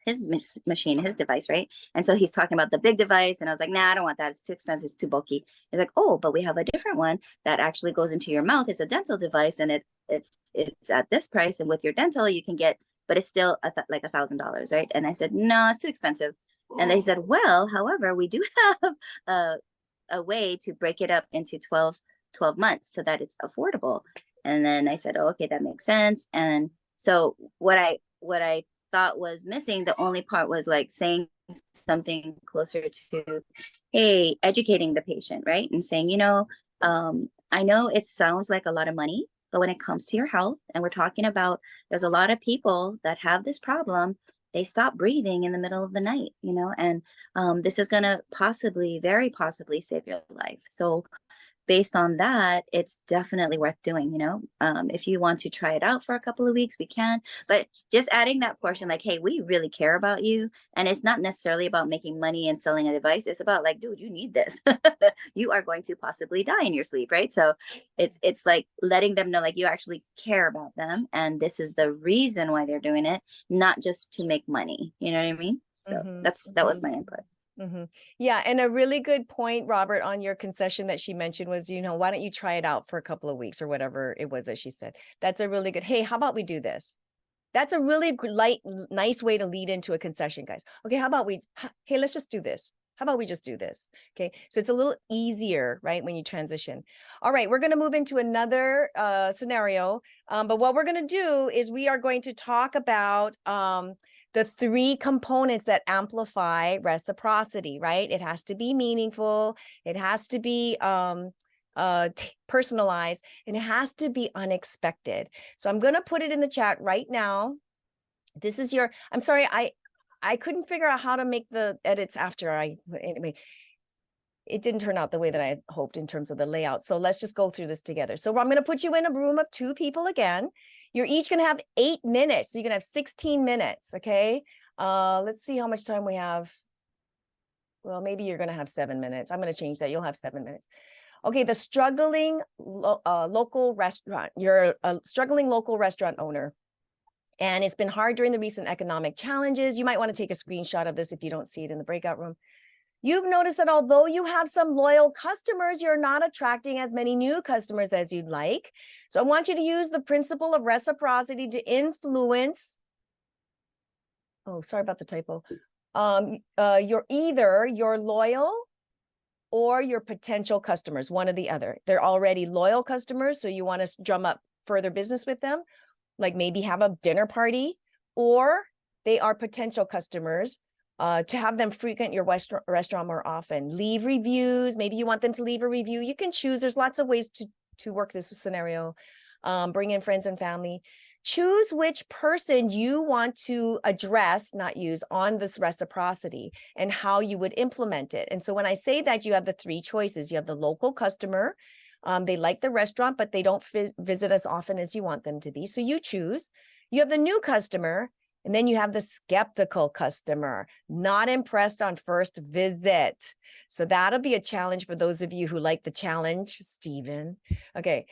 machine, his device, right? And so he's talking about the big device, and I was like, nah, I don't want that. It's too expensive. It's too bulky. He's like, oh, but we have a different one that actually goes into your mouth. It's a dental device, and it's at this price. And with your dental, you can get but it's still like $1,000, right? And I said, no, it's too expensive. And they said, well, however, we do have a way to break it up into 12 months so that it's affordable. And then I said, oh, okay, that makes sense. And so what I thought was missing, the only part was like saying something closer to, hey, educating the patient, right? And saying, I know it sounds like a lot of money, but when it comes to your health, and we're talking about, there's a lot of people that have this problem, they stop breathing in the middle of the night, and this is going to very possibly save your life. So based on that, it's definitely worth doing, if you want to try it out for a couple of weeks, we can, but just adding that portion, like, hey, we really care about you. And it's not necessarily about making money and selling a device. It's about like, dude, you need this. You are going to possibly die in your sleep, right? So it's like letting them know, like, you actually care about them. And this is the reason why they're doing it, not just to make money. You know what I mean? So that was my input. Yeah. And a really good point, Robert, on your concession that she mentioned was, why don't you try it out for a couple of weeks or whatever it was that she said. That's a really good, hey, how about we do this? That's a really nice way to lead into a concession, guys. Okay, hey, let's just do this. How about we just do this? Okay, so it's a little easier, right, when you transition. All right, we're going to move into another scenario. But what we're going to do is we are going to talk about the 3 components that amplify reciprocity, right? It has to be meaningful. It has to be personalized, and it has to be unexpected. So I'm going to put it in the chat right now. This is I'm sorry, I couldn't figure out how to make the edits after anyway, it didn't turn out the way that I had hoped in terms of the layout. So let's just go through this together. So I'm going to put you in a room of 2 people again. You're each going to have 8 minutes. So you're going to have 16 minutes. Okay. Let's see how much time we have. Well, maybe you're going to have 7 minutes. I'm going to change that. You'll have 7 minutes. Okay. The struggling local restaurant. You're a struggling local restaurant owner, and it's been hard during the recent economic challenges. You might want to take a screenshot of this if you don't see it in the breakout room. You've noticed that although you have some loyal customers, you're not attracting as many new customers as you'd like. So I want you to use the principle of reciprocity to influence. Oh, sorry about the typo. You're either your loyal or your potential customers, one or the other. They're already loyal customers, so you want to drum up further business with them, like maybe have a dinner party, or they are potential customers. To have them frequent your restaurant more often. Leave reviews. Maybe you want them to leave a review. You can choose. There's lots of ways to work this scenario. Bring in friends and family. Choose which person you want to address, not use, on this reciprocity and how you would implement it. And so when I say that, you have the 3 choices. You have the local customer. They like the restaurant, but they don't visit as often as you want them to be. So you choose. You have the new customer. And then you have the skeptical customer, not impressed on first visit. So that'll be a challenge for those of you who like the challenge, Stephen. Okay.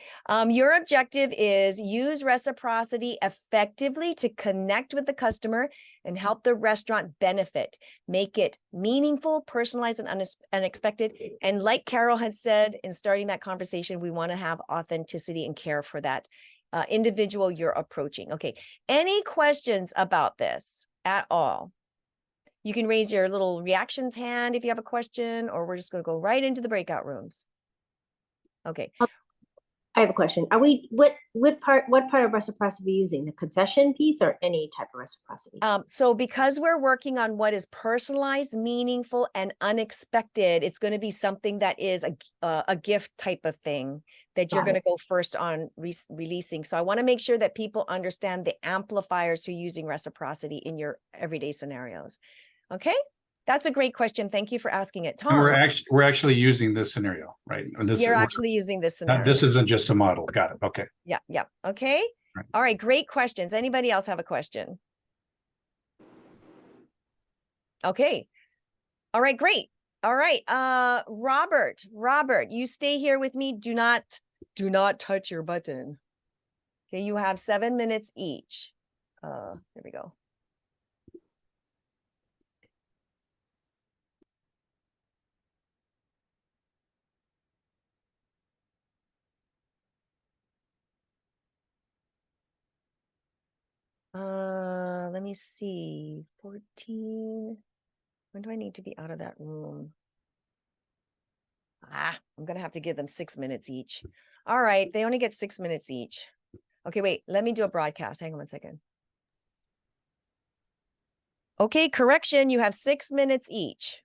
Your objective is use reciprocity effectively to connect with the customer and help the restaurant benefit. Make it meaningful, personalized, and unexpected. And like Carol had said in starting that conversation, we want to have authenticity and care for that individual you're approaching. Okay. Any questions about this at all? You can raise your little reactions hand if you have a question, or we're just going to go right into the breakout rooms. Okay. I have a question. Are we what part of reciprocity are we using? The concession piece or any type of reciprocity? So because we're working on what is personalized, meaningful, and unexpected, it's going to be something that is a gift type of thing that you're going to go first on releasing. So I want to make sure that people understand the amplifiers to using reciprocity in your everyday scenarios. Okay. That's a great question. Thank you for asking it, Tom. And we're actually using this scenario, right? You're actually using this scenario. This isn't just a model. Got it. Okay. Yeah. Yeah. Okay. Right. All right. Great questions. Anybody else have a question? Okay. All right. Great. All right. Robert, you stay here with me. Do not touch your button. Okay. You have 7 minutes each. There we go. me see. 14. When do I need to be out of that room? I'm gonna have to give them 6 minutes each. All right, they only get 6 minutes each. Okay, wait, let me do a broadcast. Hang on 1 second. Okay, correction, you have 6 minutes each.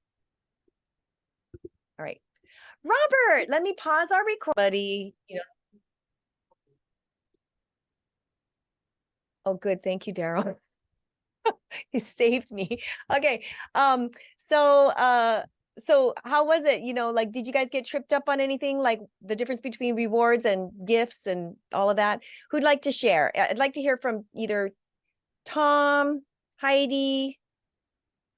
All right. Robert, let me pause our record, buddy. Oh, good. Thank you, Daryl. You saved me. Okay. So how was it? Like, did you guys get tripped up on anything, like the difference between rewards and gifts and all of that? Who'd like to share? I'd like to hear from either Tom, Heidi,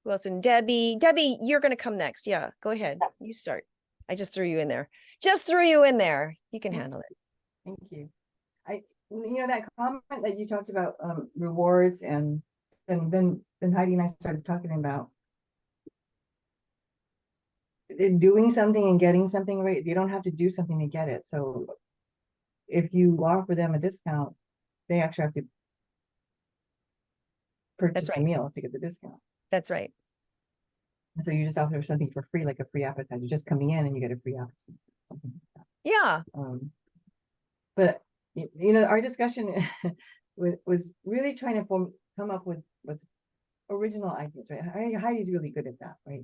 who else? And Debbie. Debbie, you're going to come next. Yeah, go ahead. You start. I just threw you in there. Just threw you in there. You can handle it. Thank you. That comment that you talked about rewards, and then Heidi and I started talking about doing something and getting something, right? You don't have to do something to get it. So if you offer them a discount, they actually have to purchase a meal to get the discount. That's right. And so you just offer something for free, like a free appetizer, just coming in and you get a free appetizer, something like that. Yeah. But our discussion was really trying to come up with original ideas, right? Heidi's really good at that, right?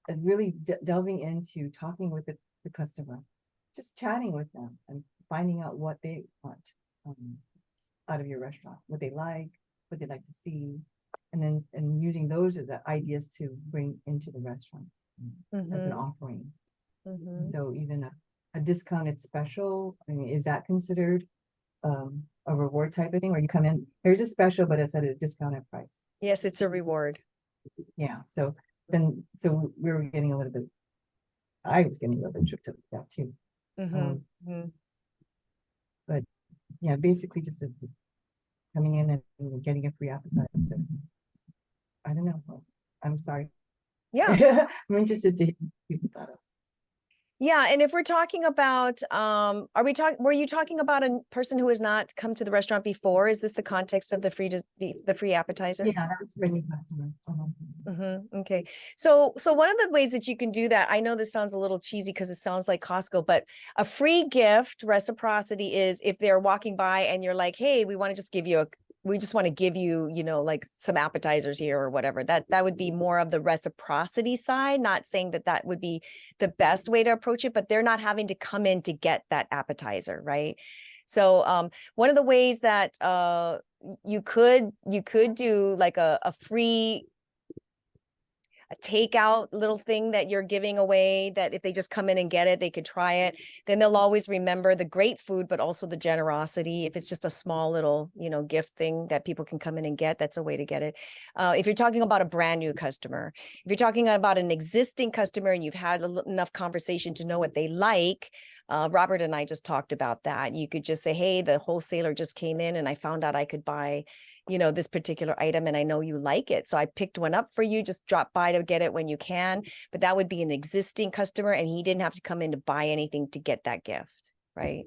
And really delving into talking with the customer, just chatting with them and finding out what they want out of your restaurant, what they like, what they'd like to see, and using those as ideas to bring into the restaurant as an offering. So even a discounted special, I mean, is that considered a reward type of thing, where you come in, here's a special, but it's at a discounted price? Yes, it's a reward. Yeah. So we were getting a little bit, I was getting a little bit tripped up with that too. But yeah, basically just coming in and getting a free appetizer. I don't know. I'm sorry. Yeah. I'm interested to hear what people thought of. Yeah, and if we're talking about, were you talking about a person who has not come to the restaurant before? Is this the context of the free appetizer? Yeah, that's for new customers. Okay. So one of the ways that you can do that, I know this sounds a little cheesy because it sounds like Costco, but a free gift reciprocity is if they're walking by and you're like, hey, we want to just give you like some appetizers here or whatever. That would be more of the reciprocity side, not saying that would be the best way to approach it, but they're not having to come in to get that appetizer, right? So one of the ways that you could do like a free takeout little thing that you're giving away, that if they just come in and get it, they could try it. Then they'll always remember the great food, but also the generosity. If it's just a small little, gift thing that people can come in and get, that's a way to get it. If you're talking about a brand new customer, if you're talking about an existing customer and you've had enough conversation to know what they like, Robert and I just talked about that. You could just say, hey, the wholesaler just came in and I found out I could buy this particular item and I know you like it. So I picked one up for you. Just drop by to get it when you can. But that would be an existing customer and he didn't have to come in to buy anything to get that gift, right?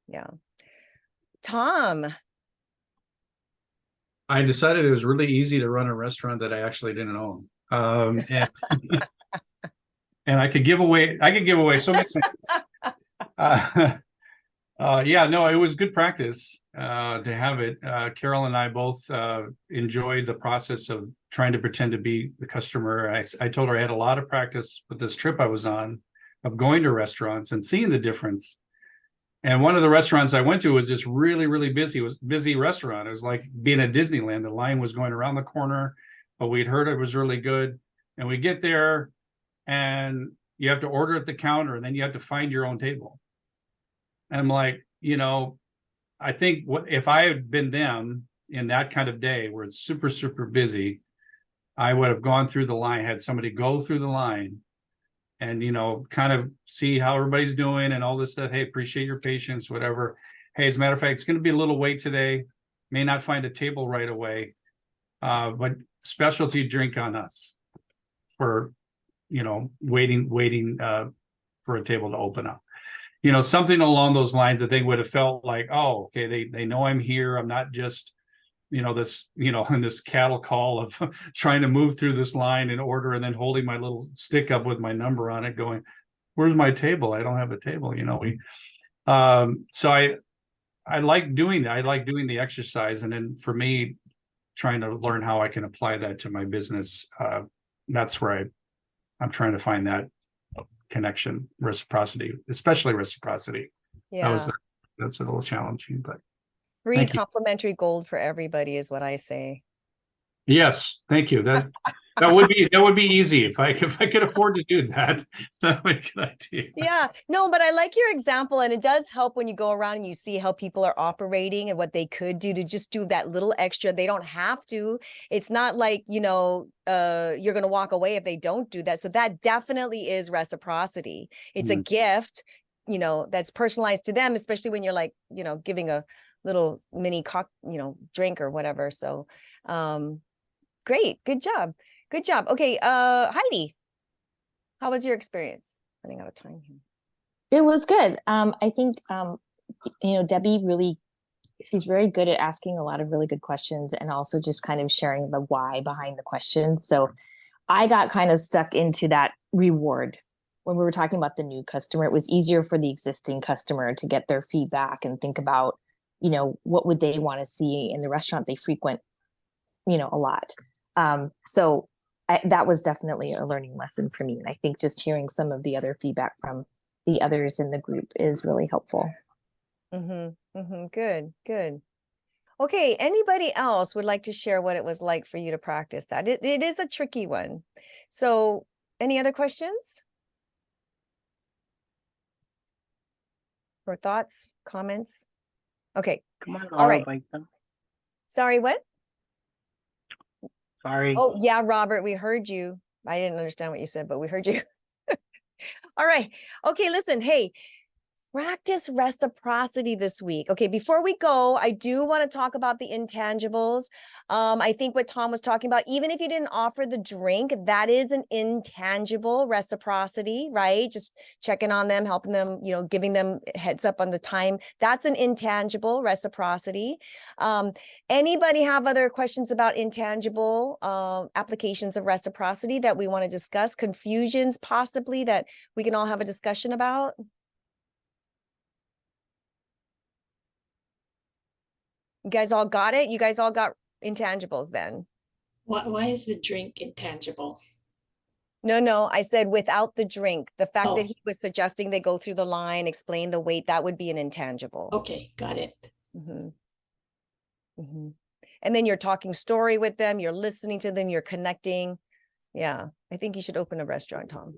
Yeah. Tom. I decided it was really easy to run a restaurant that I actually didn't own. And, and I could give away so much. Yeah, no, it was good practice to have it. Carol and I both enjoyed the process of trying to pretend to be the customer. I told her I had a lot of practice with this trip I was on of going to restaurants and seeing the difference. And one of the restaurants I went to was this really, really busy restaurant. It was like being at Disneyland. The line was going around the corner, but we'd heard it was really good. And we get there and you have to order at the counter and then you have to find your own table. And I'm like, I think if I had been them in that kind of day where it's super, super busy, I would have gone through the line, had somebody go through the line and, kind of see how everybody's doing and all this stuff. Hey, appreciate your patience, whatever. Hey, as a matter of fact, it's going to be a little wait today. May not find a table right away, but specialty drink on us for, waiting for a table to open up. Something along those lines that they would have felt like, oh, okay, they know I'm here. I'm not just, this, in this cattle call of trying to move through this line in order, and then holding my little stick up with my number on it going, where's my table? I don't have a table, so I like doing that. I like doing the exercise. And then for me, trying to learn how I can apply that to my business, that's where I'm trying to find that connection, reciprocity, especially reciprocity. Yeah. That's a little challenging, but Free thank you. complimentary gold for everybody is what I say. Yes, thank you. That would be easy if I could afford to do that. That would be a good idea. Yeah, no, but I like your example, and it does help when you go around and you see how people are operating and what they could do to just do that little extra. They don't have to. It's not like, you're going to walk away if they don't do that. So that definitely is reciprocity. It's a gift, that's personalized to them, especially when you're like, giving a little mini drink or whatever. So, great. Good job. Good job. Okay. Heidi, how was your experience? Running out of time here. It was good. I think, Debbie really, she's very good at asking a lot of really good questions, and also just kind of sharing the why behind the questions. So I got kind of stuck into that reward when we were talking about the new customer. It was easier for the existing customer to get their feedback and think about, what would they want to see in the restaurant they frequent, a lot. So that was definitely a learning lesson for me. And I think just hearing some of the other feedback from the others in the group is really helpful. Good. Okay. Anybody else would like to share what it was like for you to practice that? It is a tricky one. So any other questions? Or thoughts, comments? Okay. Come on, All right. like them. Sorry, what? Sorry. Oh, yeah, Robert, we heard you. I didn't understand what you said, but we heard you. All right. Okay, listen, hey, practice reciprocity this week. Okay, before we go, I do want to talk about the intangibles. I think what Tom was talking about, even if you didn't offer the drink, that is an intangible reciprocity, right? Just checking on them, helping them, giving them heads up on the time. That's an intangible reciprocity. Anybody have other questions about intangible applications of reciprocity that we want to discuss? Confusions possibly that we can all have a discussion about? You guys all got it? You guys all got intangibles then? Why is the drink intangible? No, I said without the drink. The fact that Oh. he was suggesting they go through the line, explain the weight, that would be an intangible. Okay, got it. And then you're talking story with them, you're listening to them, you're connecting. Yeah, I think you should open a restaurant, Tom.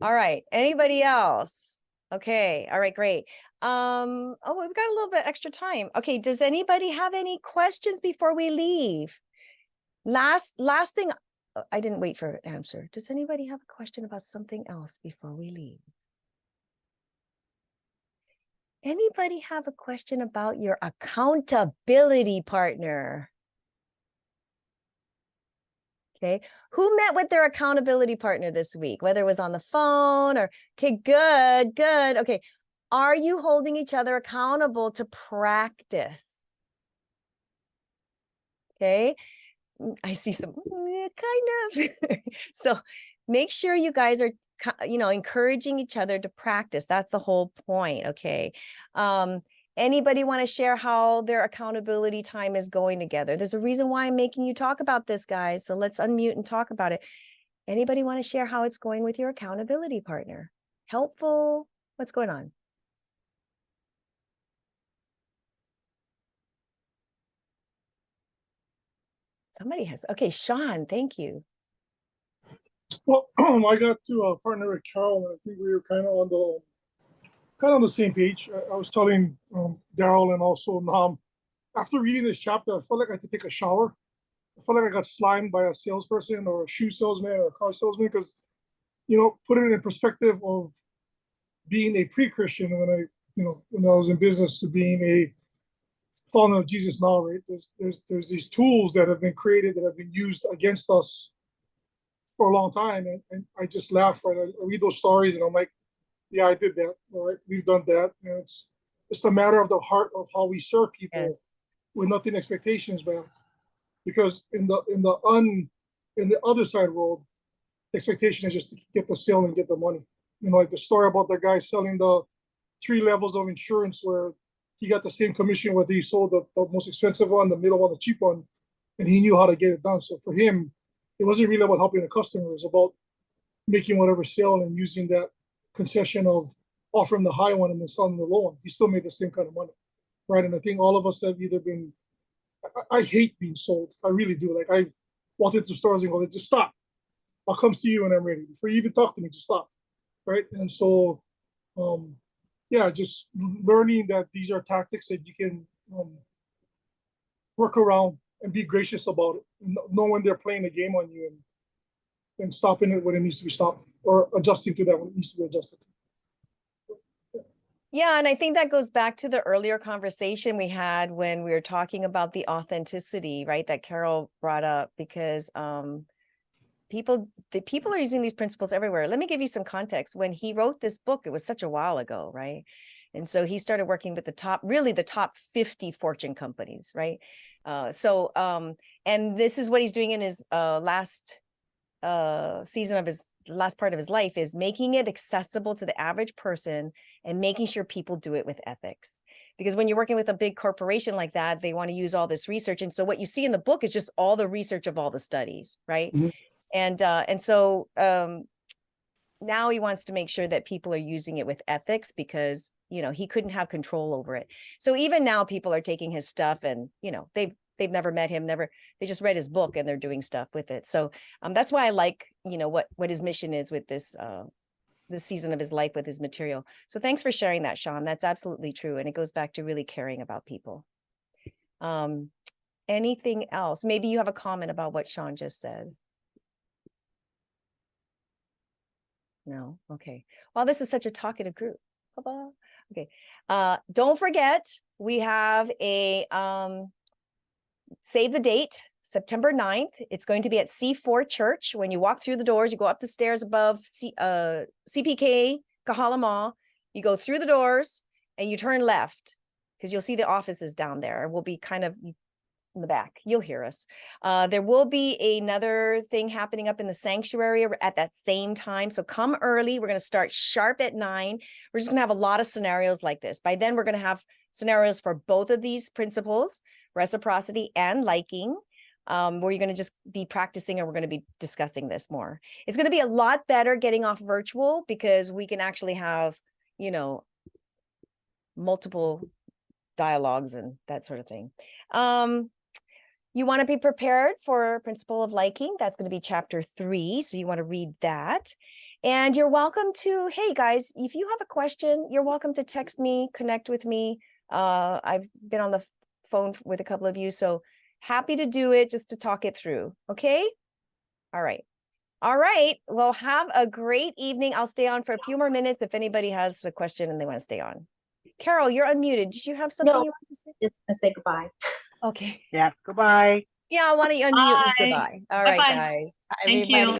All right, anybody else? Okay, all right, great. Oh, we've got a little bit extra time. Okay, does anybody have any questions before we leave? Last thing, I didn't wait for an answer. Does anybody have a question about something else before we leave? Anybody have a question about your accountability partner? Okay, who met with their accountability partner this week, whether it was on the phone or, okay, good. Okay, are you holding each other accountable to practice? Okay, I see some kind of. So make sure you guys are, encouraging each other to practice. That's the whole point. Okay. Anybody want to share how their accountability time is going together? There's a reason why I'm making you talk about this, guys. So let's unmute and talk about it. Anybody want to share how it's going with your accountability partner? Helpful? What's going on? Somebody has. Okay, Sean, thank you. Well, I got to partner with Carol, and I think we were kind of on the same page. I was telling Daryl and also Nam, after reading this chapter, I felt like I had to take a shower. I felt like I got slimed by a salesperson or a shoe salesman or a car salesman because, put it in perspective of being a pre-Christian when I was in business to being a follower of Jesus now, right? There's these tools that have been created that have been used against us for a long time, and I just laugh. Right, I read those stories and I'm like, yeah, I did that. All right, we've done that. It's just a matter of the heart of how we serve people. Yes. with nothing expectations, man. Because in the other side world, the expectation is just to get the sale and get the money. You know, like the story about the guy selling the 3 levels of insurance where he got the same commission whether he sold the most expensive one, the middle one, the cheap one, and he knew how to get it done. So for him, it wasn't really about helping the customer. It was about making whatever sale and using that concession of offering the high one and then selling the low one. He still made the same kind of money, right? And I think all of us have either been, I hate being sold. I really do. Like I've walked into stores and go, just stop. I'll come see you when I'm ready. Before you even talk to me, just stop, right? And so, yeah, just learning that these are tactics that you can work around and be gracious about it. Know when they're playing a game on you and stopping it when it needs to be stopped or adjusting to that when it needs to be adjusted. Yeah, and I think that goes back to the earlier conversation we had when we were talking about the authenticity, right? That Carol brought up, because people are using these principles everywhere. Let me give you some context. When he wrote this book, it was such a while ago, right? And so he started working with the top 50 Fortune companies, right? And this is what he's doing in his last season of his last part of his life, is making it accessible to the average person and making sure people do it with ethics. Because when you're working with a big corporation like that, they want to use all this research. And so what you see in the book is just all the research of all the studies, right? Mm-hmm. And so now he wants to make sure that people are using it with ethics, because, you know, he couldn't have control over it. So even now people are taking his stuff and, you know, they've never met him, they just read his book and they're doing stuff with it. So that's why I like, you know, what his mission is with this season of his life with his material. So thanks for sharing that, Sean. That's absolutely true. And it goes back to really caring about people. Anything else? Maybe you have a comment about what Sean just said. No? Okay. Well, this is such a talkative group. Bye-bye. Okay. Don't forget, we have a save the date, September 9th. It's going to be at C4 Church. When you walk through the doors, you go up the stairs above CPK Kahala Mall. You go through the doors and you turn left, because you'll see the offices down there. We'll be kind of in the back. You'll hear us. There will be another thing happening up in the sanctuary at that same time. So come early. We're going to start sharp at 9. We're just going to have a lot of scenarios like this. By then, we're going to have scenarios for both of these principles, reciprocity and liking, where you're going to just be practicing, and we're going to be discussing this more. It's going to be a lot better getting off virtual, because we can actually have, you know, multiple dialogues and that sort of thing. You want to be prepared for Principle of Liking. That's going to be chapter 3. So you want to read that. And you're welcome to, hey guys, if you have a question, you're welcome to text me, connect with me. I've been on the phone with a couple of you, so happy to do it just to talk it through. Okay. All right. All right. Well, have a great evening. I'll stay on for a few more minutes if anybody has a question and they want to stay on. Carol, you're unmuted. Did you have something you want to say? Just to say goodbye. Okay. Yeah. Goodbye. Yeah, I want to unmute and goodbye. All right, Bye-bye. guys. Thank Everybody. you.